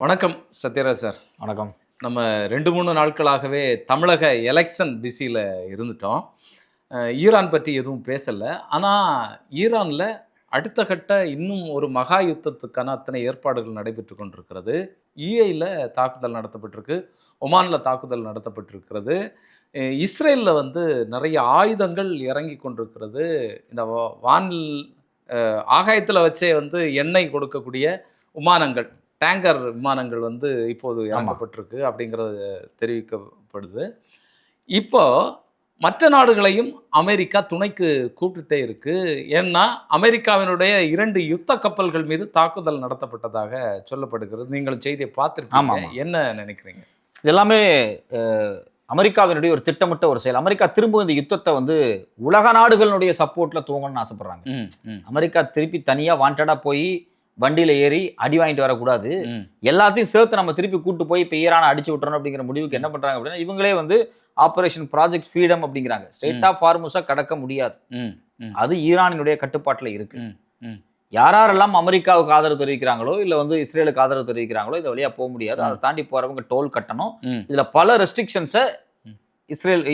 வணக்கம் சத்யராஜ் சார். வணக்கம். நம்ம 2-3 நாட்களாகவே தமிழக எலெக்ஷன் பிஸியில் இருந்துட்டோம். ஈரான் பற்றி எதுவும் பேசலை. ஆனால் ஈரானில் அடுத்த கட்ட இன்னும் ஒரு மகா யுத்தத்துக்கான அத்தனை ஏற்பாடுகள் நடைபெற்று கொண்டிருக்கிறது. யூஏஇயில் தாக்குதல் நடத்தப்பட்டிருக்கு, ஒமானில் தாக்குதல் நடத்தப்பட்டிருக்கிறது, இஸ்ரேலில் நிறைய ஆயுதங்கள் இறங்கி கொண்டிருக்கிறது. இந்த வானில் ஆகாயத்தில் வச்சே எண்ணெய் கொடுக்கக்கூடிய விமானங்கள், டேங்கர் விமானங்கள் இப்போது இறங்கப்பட்டிருக்கு அப்படிங்கிறது தெரிவிக்கப்படுது. இப்போ மற்ற நாடுகளையும் அமெரிக்கா துணைக்கு கூப்பிட்டுட்டே இருக்கு. ஏன்னா அமெரிக்காவினுடைய 2 யுத்த கப்பல்கள் மீது தாக்குதல் நடத்தப்பட்டதாக சொல்லப்படுகிறது. நீங்கள் செய்தியை பார்த்துருக்கீங்க, என்ன நினைக்கிறீங்க? இது எல்லாமே அமெரிக்காவினுடைய ஒரு திட்டமிட்ட ஒரு செயல். அமெரிக்கா திரும்ப இந்த யுத்தத்தை உலக நாடுகளுடைய சப்போர்ட்ல துவங்கணும்னு ஆசைப்படுறாங்க. அமெரிக்கா திருப்பி தனியா வாண்டடா போய் வண்டியில ஏறி அடி வாங்கிட்டு வரக்கூடாது, எல்லாத்தையும் சேர்த்து நம்ம திருப்பி கூட்டு போய் இப்போ ஈரானை அடிச்சு விட்டுறோம் அப்படிங்கிற முடிவுக்கு என்ன பண்றாங்க அப்படின்னா, இவங்களே ஆபரேஷன் ப்ராஜெக்ட் ஃப்ரீடம் அப்படிங்கிறாங்க. ஸ்ட்ரெயிட் ஆஃப் ஹார்முஸை கடக்க முடியாது, அது ஈரானினுடைய கட்டுப்பாட்டில் இருக்கு. யாரெல்லாம் அமெரிக்காவுக்கு ஆதரவு தெரிவிக்கிறாங்களோ இல்ல இஸ்ரேலுக்கு ஆதரவு தெரிவிக்கிறாங்களோ இந்த வழியா போக முடியாது. அதை தாண்டி போறவங்க டோல் கட்டணும். இதுல பல ரெஸ்ட்ரிக்ஷன்ஸை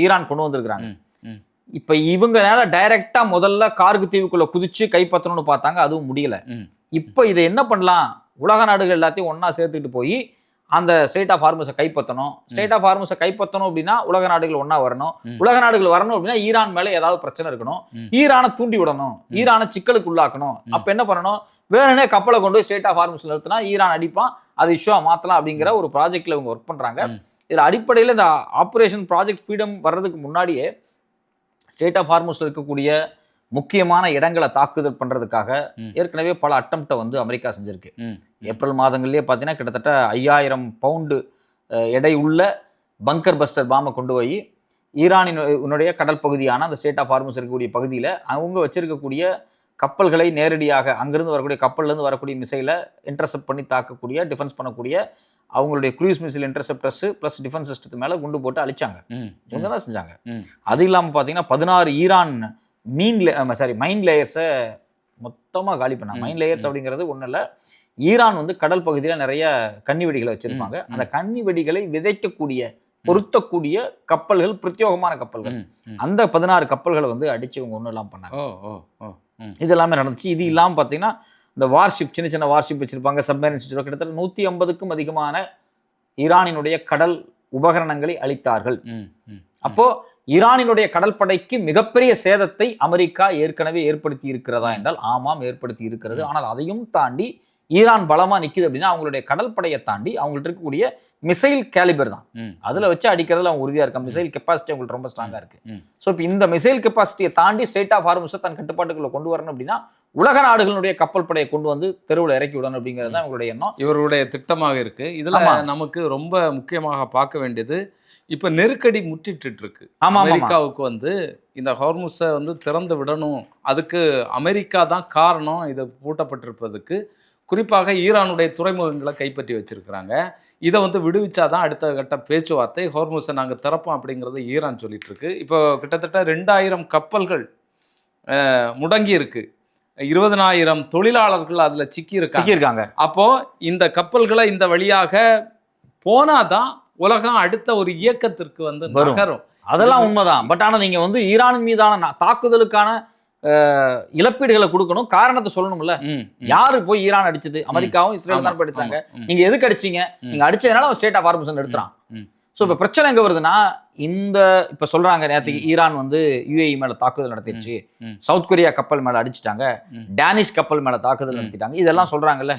ஈரான் கொண்டு வந்திருக்கிறாங்க. இப்ப இவங்கனால டைரக்டா முதல்ல கார்கு தீவுக்குள்ள குதிச்சு கைப்பற்றணும்னு பார்த்தாங்க, அதுவும் முடியல. இப்ப இதை என்ன பண்ணலாம், உலக நாடுகள் எல்லாத்தையும் ஒன்னா சேர்த்துக்கிட்டு போய் அந்த ஸ்ட்ரெயிட் ஆஃப் ஹார்முஸை கைப்பற்றணும். ஸ்ட்ரெயிட் ஆஃப் ஹார்முஸை கைப்பற்றணும் அப்படின்னா உலக நாடுகள் ஒன்னா வரணும். உலக நாடுகள் வரணும் அப்படின்னா ஈரான் மேல ஏதாவது பிரச்சனை இருக்கணும், ஈரானை தூண்டி விடணும், ஈரானை சிக்கலுக்கு உள்ளாக்கணும். அப்ப என்ன பண்ணணும், வேணுனே கப்பலை கொண்டு போய் ஸ்ட்ரெயிட் ஆஃப் ஹார்முஸ் நிறுத்தினா ஈரான் அடிப்பான், அது இஷ்யூவா மாத்தலாம் அப்படிங்கிற ஒரு ப்ராஜெக்ட்ல இவங்க ஒர்க் பண்றாங்க. இதுல அடிப்படையில் இந்த ஆபரேஷன் ப்ராஜெக்ட் ஃப்ரீடம் வர்றதுக்கு முன்னாடியே ஸ்ட்ரெயிட் ஆஃப் ஹார்முஸ்ல இருக்கக்கூடிய முக்கியமான இடங்களை தாக்குதல் பண்றதுக்காக ஏற்கனவே பல அட்டம்ப்டை அமெரிக்கா செஞ்சிருக்கு. ஏப்ரல் மாதங்கள்லயே பார்த்தீங்கன்னா கிட்டத்தட்ட 5000 பவுண்டு எடை உள்ள பங்கர் பஸ்டர் பாம்பை கொண்டு போய் ஈரானினுடைய கடல் பகுதியான அந்த ஸ்ட்ரெயிட் ஆஃப் ஹார்முஸ் இருக்கக்கூடிய பகுதியில் அவங்க வச்சிருக்கக்கூடிய கப்பல்களை நேரடியாக அங்கிருந்து வரக்கூடிய கப்பல்லேருந்து வரக்கூடிய மிசைலை இன்டர்செப்ட் பண்ணி தாக்கக்கூடிய, டிஃபென்ஸ் பண்ணக்கூடிய அவங்களுடைய cruise missile interceptors plus defence சிஸ்டத்து மேலே குண்டு போட்டு அழிச்சாங்க. இவங்க தான் செஞ்சாங்க. அது இல்லாமல் பார்த்தீங்கன்னா 16 ஈரான் மைன் லேயர்ஸை மொத்தமாக காலி பண்ணாங்க. மைன் லேயர்ஸ் அப்படிங்கிறது ஒன்றும் இல்லை, ஈரான் கடல் பகுதியில் நிறைய கன்னி வெடிகளை வச்சிருப்பாங்க. அந்த கன்னி வெடிகளை விதைக்கக்கூடிய பொருத்தக்கூடிய கப்பல்கள், பிரத்யோகமான கப்பல்கள், அந்த 16 கப்பல்களை அடிச்சு இவங்க ஒன்றும் இல்லாமல் பண்ணாங்க. இது எல்லாமே நடந்துச்சு. இது இல்லாமல் பார்த்தீங்கன்னா இந்த வார்ஷிப், சின்ன சின்ன வார்ஷிப் வச்சிருப்பாங்க, சப்மரைன்ஸ் வச்சிருப்பாங்க. கிட்டத்தட்ட 150க்கும் அதிகமான ஈரானினுடைய கடல் உபகரணங்களை அளித்தார்கள். அப்போ ஈரானினுடைய கடல் படைக்கு மிகப்பெரிய சேதத்தை அமெரிக்கா ஏற்கனவே ஏற்படுத்தி இருக்கிறதா என்றால் ஆமாம், ஏற்படுத்தி இருக்கிறது. ஆனால் அதையும் தாண்டி ஈரான் பலமா நிக்குது அப்படின்னா அவங்களுடைய கடல் படையை தாண்டி அவங்கள்ட்ட இருக்கக்கூடிய மிசைல் கேலிபர் தான், அதுல வச்சு அடிக்கிறதுல அவங்க உறுதியா இருக்காங்க. மிசைல் கெப்பாசிட்டி அவங்களுக்கு ரொம்ப ஸ்ட்ராங்கா இருக்கு. ஸோ இப்போ இந்த மிசைல் கெப்பாசிட்டியை தாண்டி ஸ்ட்ரெயிட் ஆஃப் ஹார்முஸை தன் கட்டுப்பாட்டுக்குள்ள கொண்டு வரணும் அப்படின்னா உலக நாடுகளுடைய கப்பல் படையை கொண்டு தெருவில் இறக்கி விடணும் அப்படிங்கிறது தான் இவங்களுடைய எண்ணம், இவருடைய திட்டமாக இருக்கு. இதுல நமக்கு ரொம்ப முக்கியமாக பார்க்க வேண்டியது, இப்ப நெருக்கடி முற்றிட்டு இருக்கு. அமெரிக்காவுக்கு இந்த ஹார்முஸை திறந்து விடணும், அதுக்கு அமெரிக்கா தான் காரணம். இது பூட்டப்பட்டிருப்பதுக்கு குறிப்பாக ஈரானுடைய துறைமுகங்களை கைப்பற்றி வச்சிருக்கிறாங்க. இதை விடுவிச்சாதான் அடுத்த கட்ட பேச்சுவார்த்தை. ஹார்முஸை நாங்கள் திறப்போம் அப்படிங்கிறது ஈரான் சொல்லிட்டு இருக்கு. இப்போ கிட்டத்தட்ட 2000 கப்பல்கள் முடங்கி இருக்கு, 20,000 தொழிலாளர்கள் அதில் சிக்கியிருக்காங்க. அப்போ இந்த கப்பல்களை இந்த வழியாக போனாதான் உலகம் அடுத்த ஒரு இயக்கத்திற்கு நகரும். அதெல்லாம் உண்மைதான். பட் ஆனால் நீங்க ஈரான் மீதான தாக்குதலுக்கான இழப்பீடுகளை கொடுக்கணும், காரணத்தை சொல்லணும்ல. யாரு போய் ஈரான் அடிச்சது? அமெரிக்காவும் இஸ்ரேல் தான் அடிச்சாங்க. நீங்க எதுக்கு அடிச்சீங்க? நீங்க அடிச்சதுனால அவன் ஸ்ட்ரெயிட் ஆஃப் ஹார்முஸ் எடுத்துறான். ஸோ இப்போ பிரச்சனை எங்க வருதுன்னா, இப்ப சொல்றாங்க நேற்றுக்கு ஈரான் யுஏஇ மேல தாக்குதல் நடத்திடுச்சு, சவுத் கொரியா கப்பல் மேல அடிச்சுட்டாங்க, டேனிஷ் கப்பல் மேல தாக்குதல் நடத்திட்டாங்க, இதெல்லாம் சொல்றாங்கல்ல.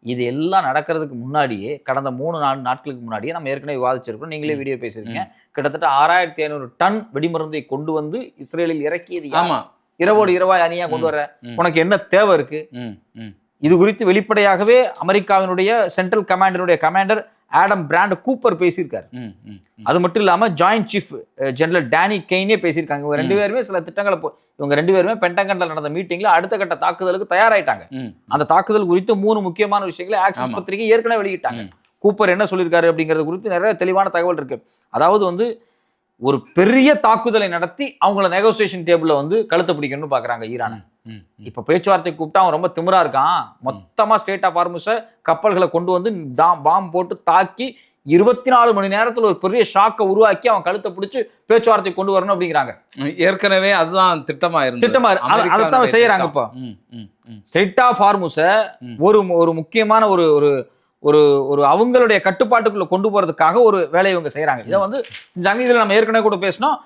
இது எல்லாம் நடக்கிறதுக்கு முன்னாடியே, கடந்த 3-4 நாட்களுக்கு முன்னாடியே நம்ம ஏற்கனவே விவாதிச்சிருக்கோம், நீங்களே வீடியோ பேசியிருக்கீங்க. கிட்டத்தட்ட 6500 டன் வெடிமருந்தை கொண்டு இஸ்ரேலில் இறக்கியது. ஆமா, இரவோடு இரவாய் அணியா கொண்டு வர உனக்கு என்ன தேவை இருக்கு? இது குறித்து வெளிப்படையாகவே அமெரிக்காவினுடைய சென்ட்ரல் கமாண்டருடைய கமாண்டர் ஆடம் பிராண்ட் கூப்பர் பேசியிருக்காரு. அது மட்டும் இல்லாம joint chief general Danny Caine பேசியிருக்காங்க. இவங்க 2 பேருமே சில திட்டங்களை இவங்க 2 பேருமே பென்டகன்ல நடந்த மீட்டிங்ல அடுத்த கட்ட தாக்குதலுக்கு தயாராயிட்டாங்க. அந்த தாக்குதல் குறித்து 3 முக்கியமான விஷயங்களை ஆக்சிஸ் பத்திரிகை ஏற்கனவே வெளியிட்டாங்க. கூப்பர் என்ன சொல்லியிருக்காரு அப்படிங்கிறது குறித்து நிறைய தெளிவான தகவல் இருக்கு. அதாவது ஒரு பெரிய தாக்குதலை நடத்தி அவங்கள நெகோசியேஷன் டேபிள்ல வந்து கழுத்தை பிடிக்கணும்னு பாக்குறாங்க ஈரானை. இப்ப பேச்சுவார்த்தை கூப்பிட்டா அவன் ரொம்ப திமிரா இருக்கான். மொத்தமா ஸ்டேட் ஆஃப் ஹார்முஸை கப்பல்களை கொண்டு வந்து பாம்பு போட்டு தாக்கி 24 மணி நேரத்துல ஒரு பெரிய ஷாக்கை உருவாக்கி அவன் கழுத்தை பிடிச்சு பேச்சுவார்த்தை கொண்டு வரணும் அப்படிங்கிறாங்க. ஏற்கனவே அதுதான் திட்டமா அதைத்தான் செய்யறாங்க. இப்போ ஸ்டேட் ஆஃப் ஹார்முஸை ஒரு முக்கியமான ஒரு ஒரு ஒரு அவங்களுடைய கட்டுப்பாட்டுக்குள்ள கொண்டு போறதுக்காக ஒரு வேலையை இவங்க செய்யறாங்க. இதை வந்து செஞ்சாங்க. இதுல நம்ம ஏற்கனவே கூட பேசணும்.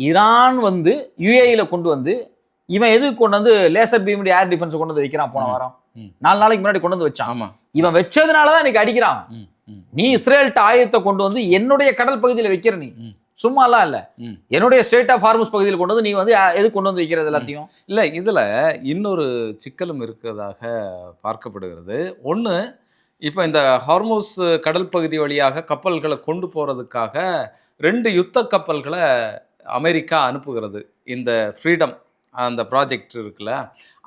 ஈரான் வந்து யுஏஇல கொண்டு வந்து இவன் எதுக்கு கொண்டு வந்து லேசர் பீம் ஏர் டிஃபென்ஸ் கொண்டு வந்து வைக்கிறான். போன வாரம் 4 நாளைக்கு முன்னாடி கொண்டு வந்து வச்சான். இவன் வச்சதுனாலதான் இன்னைக்கு அடிக்கிறான். நீ இஸ்ரேல்ட்ட ஆயுதத்தை கொண்டு வந்து என்னுடைய கடல் பகுதியில் வைக்கிற, நீ சும்மாலாம் இல்ல, என்னுடைய ஸ்டேட் ஆஃப் ஹார்முஸ் பகுதியில் கொண்டு வந்து நீ வந்து எது கொண்டு வந்து வைக்கிறது எல்லாத்தையும் இல்ல. இதுல இன்னொரு சிக்கலும் இருக்கிறதாக பார்க்கப்படுகிறது. ஒண்ணு, இப்போ இந்த ஹார்முஸ் கடல் பகுதி வழியாக கப்பல்களை கொண்டு போறதுக்காக 2 யுத்த கப்பல்களை அமெரிக்கா அனுப்புகிறது. இந்த ஃப்ரீடம் அந்த ப்ராஜெக்ட் இருக்குல்ல,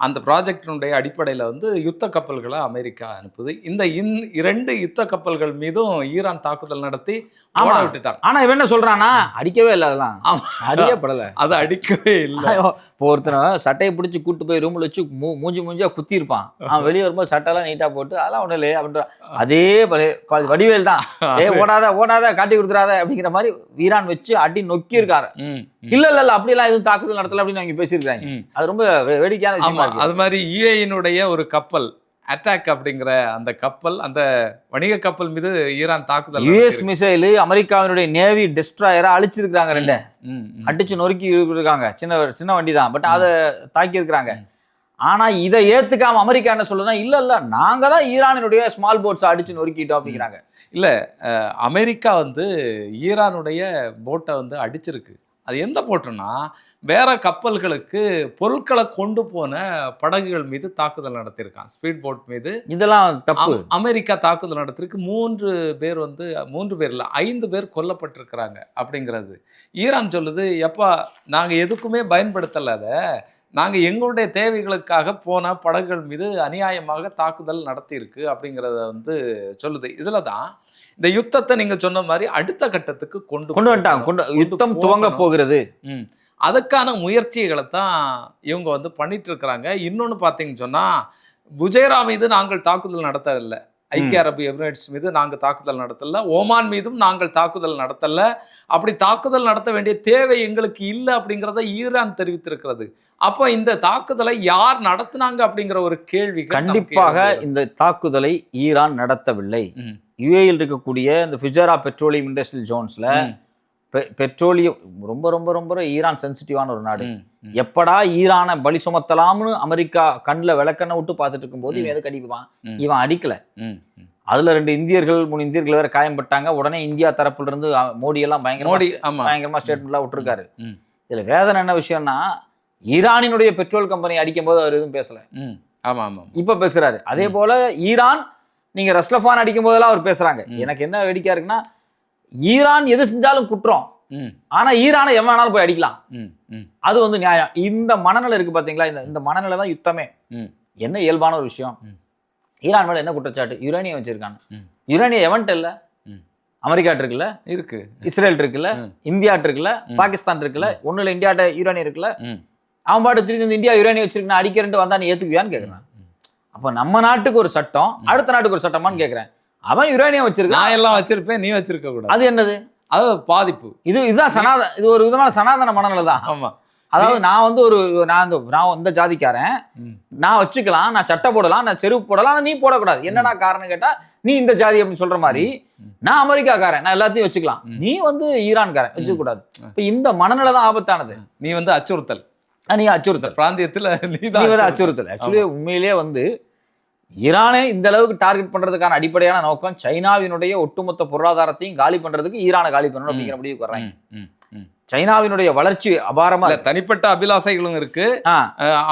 அந்த ப்ராஜெக்டினுடைய அடிப்படையில் வந்து யுத்த கப்பல்களை அமெரிக்கா அனுப்புது. இந்த 2 யுத்த கப்பல்கள் மீதும் ஈரான் தாக்குதல் நடத்தி விட்டுட்டாங்க. ஆனா இவன் என்ன சொல்றானா, அடிக்கவே இல்லை, அதெல்லாம் அடிக்கப்படலை, அது அடிக்கவே இல்லை. இப்போ ஒருத்தனை சட்டையை பிடிச்சி கூட்டு போய் ரூம்ல வச்சு மூஞ்சியா குத்தி இருப்பான். அவன் வெளியே வரும்போது சட்டையெல்லாம் நீட்டா போட்டு அதெல்லாம் ஒண்ணு இல்லையே அப்படின்ற அதே வடிவேல் தான். ஓடாத காட்டி கொடுத்துறாத அப்படிங்கிற மாதிரி ஈரான் வச்சு அடி நொக்கி இருக்காரு. இல்ல அப்படியெல்லாம் எதுவும் தாக்குதல் நடத்தல அப்படின்னு அவங்க பேசியிருக்காங்க. அது ரொம்ப வேடிக்கையான விஷயம். அது மாதிரி யுஏஇனுடைய ஒரு கப்பல் அட்டாக் அப்படிங்கிற அந்த கப்பல், அந்த வணிக கப்பல் மீது ஈரான் தாக்குதல், யுஎஸ் மிசைல் அமெரிக்காவினுடைய நேவி டெஸ்ட்ராயரை அழிச்சிருக்காங்க. 2 அடிச்சு நொறுக்கி இருக்காங்க. சின்ன வண்டி தான், பட் அதை தாக்கி இருக்கிறாங்க. ஆனா இதை ஏத்துக்காம அமெரிக்கா என்ன சொல்லுதுன்னா, இல்ல நாங்க தான் ஈரானுடைய ஸ்மால் போட்ஸ் அடிச்சு நொறுக்கிட்டோம் அப்படிங்கிறாங்க. இல்ல, அமெரிக்கா வந்து ஈரானுடைய போட்டை வந்து அடிச்சிருக்கு. அது எந்த போட்டுன்னா, வேற கப்பல்களுக்கு பொருட்களை கொண்டு போன படகுகள் மீது தாக்குதல் நடத்தியிருக்கான், ஸ்பீட் போட் மீது. இதெல்லாம் தப்பு. அமெரிக்கா தாக்குதல் நடத்திருக்கு. 3 பேர் வந்து 3 பேர் இல்லை 5 பேர் கொல்லப்பட்டிருக்கிறாங்க அப்படிங்கிறது. ஈரான் சொல்லுது, எப்பா நாங்கள் எதுக்குமே பயன்படுத்தலை, அதை நாங்கள் எங்களுடைய தேவைகளுக்காக போன படகுகள் மீது அநியாயமாக தாக்குதல் நடத்தியிருக்கு அப்படிங்கிறத வந்து சொல்லுது. இதில் தான் இந்த யுத்தத்தை நீங்க சொன்ன மாதிரி அடுத்த கட்டத்துக்கு கொண்டு வந்துட்டாங்க. யுத்தம் துவங்க போகிறது. அதுக்கான முயற்சிகளை தான் இவங்க வந்து பண்ணிட்டு இருக்கிறாங்க. இன்னொன்று பார்த்தீங்கன்னு சொன்னா, புஜைரா மீது நாங்கள் தாக்குதல் நடத்தவில்லை, ஐக்கிய அரபு எமிரேட்ஸ் மீது நாங்கள் தாக்குதல் நடத்தல, ஓமான் மீதும் நாங்கள் தாக்குதல் நடத்தல, அப்படி தாக்குதல் நடத்த வேண்டிய தேவை எங்களுக்கு இல்லை அப்படிங்கிறத ஈரான் தெரிவித்திருக்கிறது. அப்போ இந்த தாக்குதலை யார் நடத்தினாங்க அப்படிங்கிற ஒரு கேள்வி. கண்டிப்பாக இந்த தாக்குதலை ஈரான் நடத்தவில்லை. யுஏஇல் இருக்கக்கூடிய இந்த ஃபிஜரா பெட்ரோலியம் இண்டஸ்ட்ரியல் ஜோன்ஸ்ல பெட்ரோலியம் ரொம்ப ரொம்ப ரொம்ப ஈரான் சென்சிட்டிவான ஒரு நாடு. எப்படா ஈரானை பலி சுமத்தலாம்னு அமெரிக்கா கண்ணில் விளக்கண்ணை விட்டு பார்த்துட்டு இருக்கும்போது இவன் எதுக்கு அடிப்பான்? இவன் அடிக்கல. அதுல 2 இந்தியர்கள் 3 இந்தியர்கள் வேற காயம்பட்டாங்க. உடனே இந்தியா தரப்புல இருந்து மோடி எல்லாம் பயங்கரமா ஸ்டேட்மெண்ட்லாம் விட்டுருக்காரு. இதுல வேதனை என்ன விஷயம்னா, ஈரானினுடைய பெட்ரோல் கம்பெனி அடிக்கும் போது அவர் எதுவும் பேசல. இப்ப பேசுறாரு. அதே போல ஈரான் நீங்க ரஸ்லஃபான் அடிக்கும் போதெல்லாம் அவர் பேசுறாங்க. எனக்கு என்ன வேடிக்கையா இருக்குன்னா, ஈரான் எது செஞ்சாலும் குற்றம், ஆனா ஈரானை எவன் வேணாலும் போய் அடிக்கலாம், அது வந்து நியாயம். இந்த மனநிலை இருக்கு பாத்தீங்களா, இந்த மனநிலை தான் யுத்தமே. என்ன இயல்பான ஒரு விஷயம். ஈரான் மேல என்ன குற்றச்சாட்டு? யுரேனியம் வச்சிருக்காங்க. யுரேனியம் எவன்ட்டு இல்ல, அமெரிக்கா இருக்குல்ல, இருக்கு, இஸ்ரேல் இருக்குல்ல, இந்தியா இருக்குல்ல, பாகிஸ்தான் இருக்குல்ல, ஒண்ணுல இந்தியாட்ட யுரேனியம் இருக்குல்ல. அவன் பாட்டு திரும்பி இந்தியா யுரேனியம் வச்சிருக்கா அடிக்கிறேன்ட்டு வந்தா நீ ஏத்துக்குவியான்னு கேக்குறான். அப்ப நம்ம நாட்டுக்கு ஒரு சட்டம், அடுத்த நாட்டுக்கு ஒரு சட்டமான்னு கேக்குறேன். அவன் யுரேனியம் வச்சிருக்கான், நான் எல்லாம் வச்சிருப்பேன், நீ வச்சிருக்க கூடாது. அது என்னது? அது பாதிப்பு. இதுதான் இது ஒரு விதமான சனாதன மனநிலை தான். ஆமா. அதாவது நான் வந்து நான் இந்த ஜாதிக்காரன், நான் வச்சுக்கலாம், நான் சட்டை போடலாம், நான் செருப்பு போடலாம், நீ போடக்கூடாது. என்னடா காரணம் கேட்டா, நீ இந்த ஜாதி அப்படின்னு சொல்ற மாதிரி, நான் அமெரிக்காக்காரன், நான் எல்லாத்தையும் வச்சுக்கலாம், நீ வந்து ஈரான்காரன் வச்சுக்க கூடாது. இப்ப இந்த மனநிலை தான் ஆபத்தானது. நீ வந்து அச்சுறுத்தல், நீ அச்சுறுத்தல் பிராந்தியத்துல நீ அச்சுறுத்தல். ஆக்சுவலி உண்மையிலேயே வந்து ஈரானை இந்த அளவுக்கு டார்கெட் பண்றதுக்கான அடிப்படையான நோக்கம் சைனாவினுடைய ஒட்டுமொத்த பொருளாதாரத்தையும் காலி பண்றதுக்கு ஈரானை காலி பண்ணணும் அப்படிங்கிற முடிவுக்கு வர்றாங்க. சைனாவினுடைய வளர்ச்சி அபாரமா, தனிப்பட்ட அபிலாசைகளும் இருக்கு.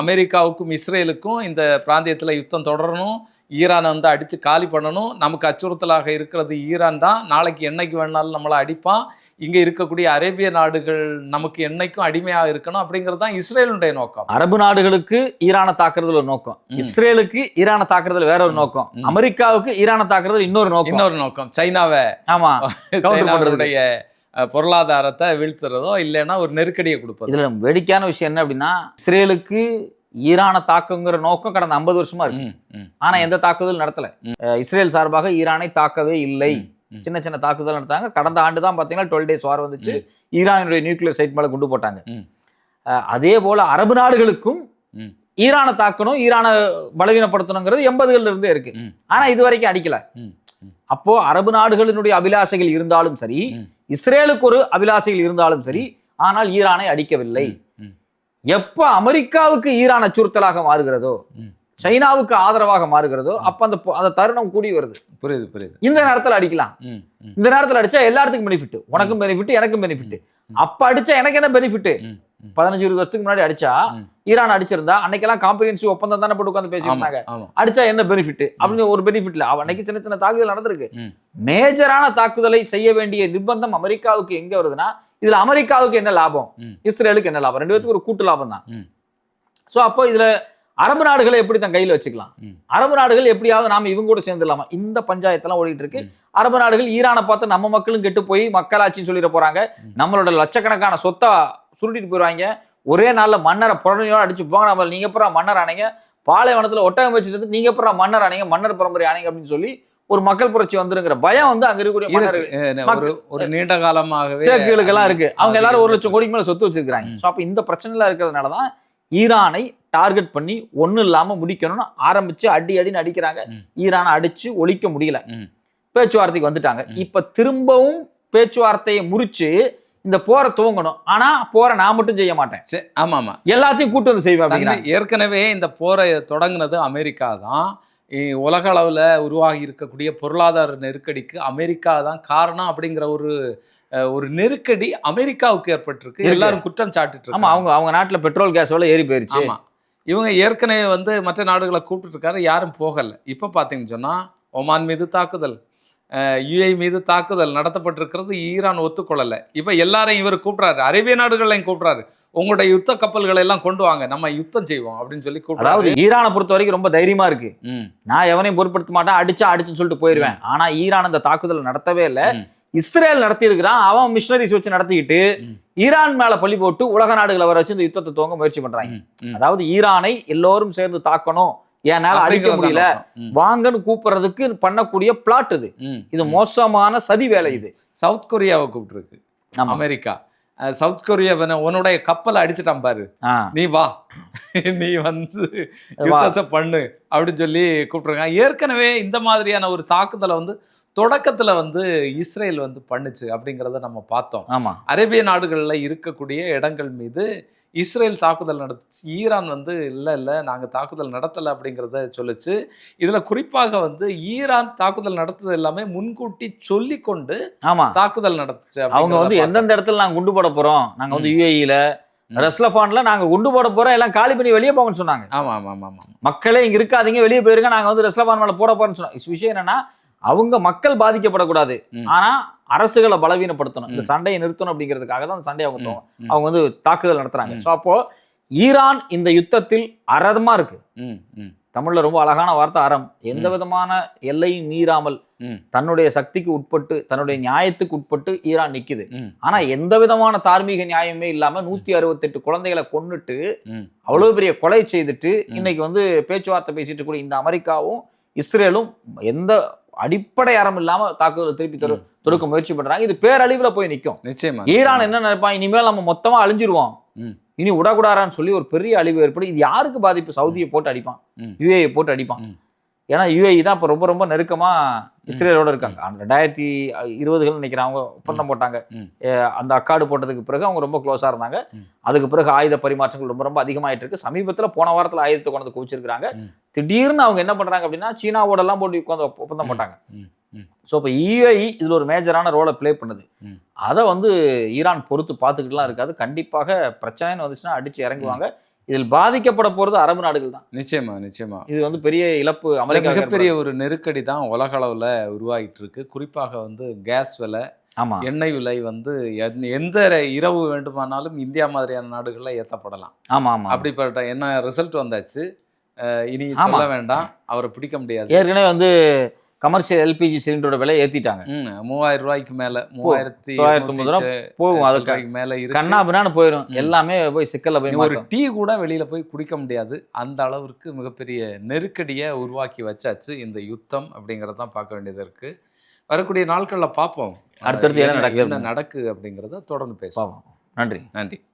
அமெரிக்காவுக்கும் இஸ்ரேலுக்கும் இந்த பிராந்தியத்துல யுத்தம் தொடரணும், ஈரானை வந்து அடிச்சு காலி பண்ணணும். நமக்கு அச்சுறுத்தலாக இருக்கிறது ஈரான் தான். நாளைக்கு என்னைக்கு வேணாலும் நம்மளை அடிப்பான். இங்க இருக்கக்கூடிய அரேபிய நாடுகள் நமக்கு என்னைக்கும் அடிமையாக இருக்கணும் அப்படிங்கிறது தான் இஸ்ரேலுடைய நோக்கம். அரபு நாடுகளுக்கு ஈரானை தாக்குறதுல ஒரு நோக்கம், இஸ்ரேலுக்கு ஈரானை தாக்குறதுல வேற ஒரு நோக்கம், அமெரிக்காவுக்கு ஈரானை தாக்குறதுல இன்னொரு நோக்கம். சைனாவை, ஆமா, சைனாவுடைய பொருளாதாரத்தை வீழ்த்துறதோ இல்லைன்னா ஒரு நெருக்கடியை கொடுப்பது. இதுல வேடிக்கையான விஷயம் என்ன அப்படின்னா, இஸ்ரேலுக்கு ஈரானை தாக்குங்கிற நோக்கம் கடந்த 50 வருஷமா இருக்கு. ஆனா எந்த தாக்குதல் நடத்தல. இஸ்ரேல் சார்பாக ஈரானை தாக்கவே இல்லை. சின்ன சின்ன தாக்குதல் நடத்தாங்க. கடந்த ஆண்டு தான் பாத்தீங்கன்னா 12 days வார் வந்துச்சு. ஈரானுடைய நியூக்ளியர் சைட் மேல குண்டு போட்டாங்க. அதே போல அரபு நாடுகளுக்கும் ஈரானை தாக்கணும், ஈரானை பலவீனப்படுத்தணுங்கிறது 80களில் இருந்தே இருக்கு. ஆனா இது வரைக்கும் அடிக்கல. அப்போ அரபு நாடுகளினுடைய அபிலாஷைகள் இருந்தாலும் சரி, இஸ்ரேலுக்கு ஒரு அபிலாஷைகள் இருந்தாலும் சரி, ஆனால் ஈரானை அடிக்கவில்லை. எப்ப அமெரிக்காவுக்கு ஈரான் அச்சுறுத்தலாக மாறுகிறதோ, சைனாவுக்கு ஆதரவாக மாறுகிறதோ, அப்ப அந்த தருணம் கூடி வருது. புரியுது புரியுது. இந்த நேரத்துல அடிக்கலாம். இந்த நேரத்துல அடிச்சா எல்லாத்துக்கும் பெனிஃபிட். உனக்கும் பெனிஃபிட், எனக்கும் பெனிஃபிட். அப்ப அடிச்சா எனக்கு என்ன பெனிஃபிட்? 15-20 வருஷத்துக்கு முன்னாடி அடிச்சா, ஈரான் அடிச்சிருந்தா அன்னைக்கெல்லாம் காம்ப்ரிஹென்சிவ் ஒப்பந்தம் தானே போட்டு உட்காந்து பேசியிருந்தாங்க. அடிச்சா என்ன பெனிஃபிட் அப்படின்னு ஒரு பெனிஃபிட் இல்ல. அன்னைக்கு சின்ன சின்ன தாக்குதல் நடந்திருக்கு. மேஜரான தாக்குதலை செய்ய வேண்டிய நிர்பந்தம் அமெரிக்காவுக்கு எங்க வருதுன்னா, இதுல அமெரிக்காவுக்கு என்ன லாபம், இஸ்ரேலுக்கு என்ன லாபம், 2 பேத்துக்கு ஒரு கூட்டு லாபம் தான். சோ அப்போ இதுல அரபு நாடுகளை எப்படி தன் கையில் வச்சுக்கலாம், அரபு நாடுகள் எப்படியாவது நாம இவங்க கூட சேர்ந்துடலாமா, இந்த பஞ்சாயத்தெல்லாம் ஓடிட்டு இருக்கு. அரபு நாடுகள் ஈரானை பார்த்து நம்ம மக்களும் கெட்டு போய் மக்களாட்சின்னு சொல்லிட போறாங்க, நம்மளோட லட்சக்கணக்கான சொத்தை சுருட்டிட்டு போயிடுவாங்க, ஒரே நாள்ல மன்னரை புறணியோட அடிச்சு போங்க, நம்ம நீங்க அப்புறம் மன்னர் ஆனீங்க, பாலைவனத்துல ஒட்டகம் வச்சுட்டு நீங்க அப்புறம் மன்னர் ஆனீங்க, மன்னர் பரம்பரை ஆனீங்க அப்படின்னு சொல்லி ஒரு மக்கள் புரட்சி வந்துருங்கிற பயம் வந்து அங்க இருக்கக்கூடிய ஒரு நீண்ட காலமாகவே சேக்குகளுக்கு எல்லாம் இருக்கு. அவங்க எல்லாரும் 1 லட்சம் கோடிக்கு மேல சொத்து வச்சிருக்காங்க. சோ அப்ப இந்த பிரச்சனைலாம் இருக்கிறதுனாலதான் ஈரானை டார்கெட் பண்ணி ஒன்னும் இல்லாம முடிக்கணும்னு ஆரம்பிச்சு அடின்னு அடிக்கிறாங்க. ஈரானை அடிச்சு ஒழிக்க முடியல. பேச்சுவார்த்தைக்கு வந்துட்டாங்க. இப்ப திரும்பவும் பேச்சுவார்த்தையை முறிச்சு இந்த போரை துவங்கணும். ஆனா போரை நான் மட்டும் செய்ய மாட்டேன். ஆமா ஆமா, எல்லாத்தையும் கூட்டு வந்து செய்வேன். ஏற்கனவே இந்த போரை தொடங்கினது அமெரிக்கா தான். உலக அளவில் உருவாகி இருக்கக்கூடிய பொருளாதார நெருக்கடிக்கு அமெரிக்கா தான் காரணம் அப்படிங்கிற ஒரு நெருக்கடி அமெரிக்காவுக்கு ஏற்பட்டிருக்கு. எல்லாரும் குற்றம் சாட்டிட்டு. ஆமா, அவங்க நாட்டுல பெட்ரோல் கேஸ் விலை ஏறி போயிருச்சு. ஆமா, இவங்க ஏற்கனவே வந்து மற்ற நாடுகளை கூப்பிட்டு இருக்காரு, யாரும் போகல. இப்ப பாத்தீங்கன்னு சொன்னா ஒமான் மீது தாக்குதல், யுஏஇ மீது தாக்குதல் நடத்தப்பட்டிருக்கிறது. ஈரான் ஒத்துக்கொள்ளல. இப்ப எல்லாரையும் இவர் கூப்பிடுறாரு, அரேபிய நாடுகளையும் கூப்பிடுறாரு, உங்களுடைய யுத்த கப்பல்களை எல்லாம் கொண்டு வாங்க, நம்ம யுத்தம் செய்வோம் அப்படின்னு சொல்லி கூப்பிடுறாரு. அதாவது ஈரானை பொறுத்த வரைக்கும் ரொம்ப தைரியமா இருக்கு. நான் எவனையும் பொருட்படுத்த மாட்டேன், அடிச்சுன்னு சொல்லிட்டு போயிருவேன். ஆனா ஈரான் அந்த தாக்குதல் நடத்தவே இல்லை. இஸ்ரேல் நடத்தி இருக்கிறான். அவன் மிஷனரிஸ் வச்சு நடத்திக்கிட்டு ஈரான் மேல பழி போட்டு உலக நாடுகளை வர வச்சு இந்த யுத்தத்தை துவங்க முயற்சி பண்றாங்க. அதாவது ஈரானை எல்லோரும் சேர்ந்து தாக்கணும், என்னால அடிக்க முடியல, வாங்கன்னு கூப்பிடுறதுக்கு பண்ணக்கூடிய பிளாட் இது. இது மோசமான சதி வேலை. இது சவுத் கொரியாவை கூப்பிட்டு இருக்கு அமெரிக்கா. சவுத் கொரியா உன்னுடைய கப்பலை அடிச்சுட்டான் பாரு, நீ வா, நீ வந்து யுத்தத்தை பண்ணு அப்படின்னு சொல்லி கூப்பிட்டுருக்காங்க. ஏற்கனவே இந்த மாதிரியான ஒரு தாக்குதலை வந்து தொடக்கத்துல வந்து இஸ்ரேல் வந்து பண்ணுச்சு அப்படிங்கிறத நம்ம பார்த்தோம். ஆமா, அரேபிய நாடுகள்ல இருக்கக்கூடிய இடங்கள் மீது இஸ்ரேல் தாக்குதல் நடத்துச்சு. ஈரான் வந்து இல்ல நாங்க தாக்குதல் நடத்தலை அப்படிங்கிறத சொல்லுச்சு. இதுல குறிப்பாக வந்து ஈரான் தாக்குதல் நடத்துது எல்லாமே முன்கூட்டி சொல்லி கொண்டு தாக்குதல் நடத்துச்சு. அவங்க வந்து எந்தெந்த இடத்துல நாங்க குண்டு போட போறோம், நாங்க வந்து யுஏஇல ரஸ்லஃபான்ல நாங்க குண்டு போட போறோம், எல்லாம் காலி பண்ணி வெளியே போங்கன்னு சொன்னாங்க. ஆமா ஆமா ஆமா, மக்களே இங்க இருக்காதீங்க, வெளியே போயிருங்க, நாங்க வந்து ரஸ்லஃபான் மேல போட போறோம்னு சொன்னாங்க. விஷயம் என்னன்னா, அவங்க மக்கள் பாதிக்கப்படக்கூடாது, ஆனா அரசுகளை பலவீனப்படுத்தணும், இந்த சண்டையை நிறுத்தணும் அப்படிங்கிறதுக்காக தான் அந்த சண்டையை அவங்க வந்து தாக்குதல் நடத்துறாங்க. ஸோ அப்போ ஈரான் இந்த யுத்தத்தில் அறமா இருக்கு. தமிழ்ல ரொம்ப அழகான வார்த்தை அறம். எந்த விதமான எல்லையும் மீறாமல் தன்னுடைய சக்திக்கு உட்பட்டு தன்னுடைய நியாயத்துக்கு உட்பட்டு ஈரான் நிக்குது. ஆனா எந்த விதமான தார்மீக நியாயமே இல்லாம 168 குழந்தைகளை கொன்னுட்டு அவ்வளவு பெரிய கொலை செய்துட்டு இன்னைக்கு வந்து பேச்சுவார்த்தை பேசிட்டு கூட இந்த அமெரிக்காவும் இஸ்ரேலும் எந்த அடிப்படை அறம் இல்லாம தாக்குதல் திருப்பி தொடுக்க முயற்சி பண்றாங்க. இது பேரழிவுல போய் நிற்கும். நிச்சயமா ஈரான் என்ன நினைப்பான், இனிமேல் நம்ம மொத்தமா அழிஞ்சிருவோம், இனி விடக்கூடாரான்னு சொல்லி ஒரு பெரிய அழிவு ஏற்படும். இது யாருக்கு பாதிப்பு? சவுதியை போட்டு அடிப்பான், யுஏஇ போட்டு அடிப்பான். ஏன்னா யுஏஇ தான் இப்போ ரொம்ப ரொம்ப நெருக்கமா இஸ்ரேலோட இருக்காங்க. 2020 நினைக்கிறேன் அவங்க ஒப்பந்தம் போட்டாங்க. அந்த அக்காடு போட்டதுக்கு பிறகு அவங்க ரொம்ப க்ளோஸா இருந்தாங்க. அதுக்கு பிறகு ஆயுத பரிமாற்றங்கள் ரொம்ப ரொம்ப அதிகமாயிட்டு இருக்கு. சமீபத்துல போன வாரத்துல ஆயுதத்தை கொண்டு குவிச்சிருக்காங்க. திடீர்னு அவங்க என்ன பண்றாங்க அப்படின்னா, சீனாவோட எல்லாம் போட்டு உட்காந்து ஒப்பந்தம் போட்டாங்க. ஸோ இப்போ யுஏஇ இதுல ஒரு மேஜரான ரோலை பிளே பண்ணுது. அதை வந்து ஈரான் பொறுத்து பார்த்துக்கிட்டுலாம் இருக்காது. கண்டிப்பாக பிரச்சனைன்னு வந்துச்சுன்னா அடிச்சு இறங்குவாங்க. இதில் பாதிக்கப்பட போறது அரபு நாடுகள் தான். நிச்சயமா நிச்சயமா. இது வந்து பெரிய இழப்பு. அமெரிக்கா மிகப்பெரிய ஒரு நெருக்கடி தான் உலக அளவுல உருவாகிட்டு இருக்கு. குறிப்பாக வந்து கேஸ் விலை, எண்ணெய் விலை வந்து எந்த இரவு வேண்டுமானாலும் இந்தியா மாதிரியான நாடுகள்ல ஏற்றப்படலாம். ஆமா ஆமா, அப்படிப்பட்ட என்ன ரிசல்ட் வந்தாச்சு. இனி சொல்ல வேண்டாம், அவரை பிடிக்க முடியாது. ஏற்கனவே வந்து கமர்ஷியல் எல்பிஜி சிலிண்டரோட விலை ஏத்திட்டாங்க. 3000 ரூபாய்க்கு மேல 3250 போகும். அதுக்கு மேல இருக்கு. கண்ணாபின்னான்னு போயிடும். எல்லாமே போய் சிக்கல்ல போய் ஒரு டீ கூட வெளியில போய் குடிக்க முடியாது. அந்த அளவிற்கு மிகப்பெரிய நெருக்கடியை உருவாக்கி வச்சாச்சு இந்த யுத்தம் அப்படிங்கிறதான் பார்க்க வேண்டியது இருக்கு. வரக்கூடிய நாட்கள்ல பார்ப்போம். அடுத்தடுத்து என்ன என்ன நடக்குது அப்படிங்கிறத தொடர்ந்து பேசுவோம். நன்றி. நன்றி.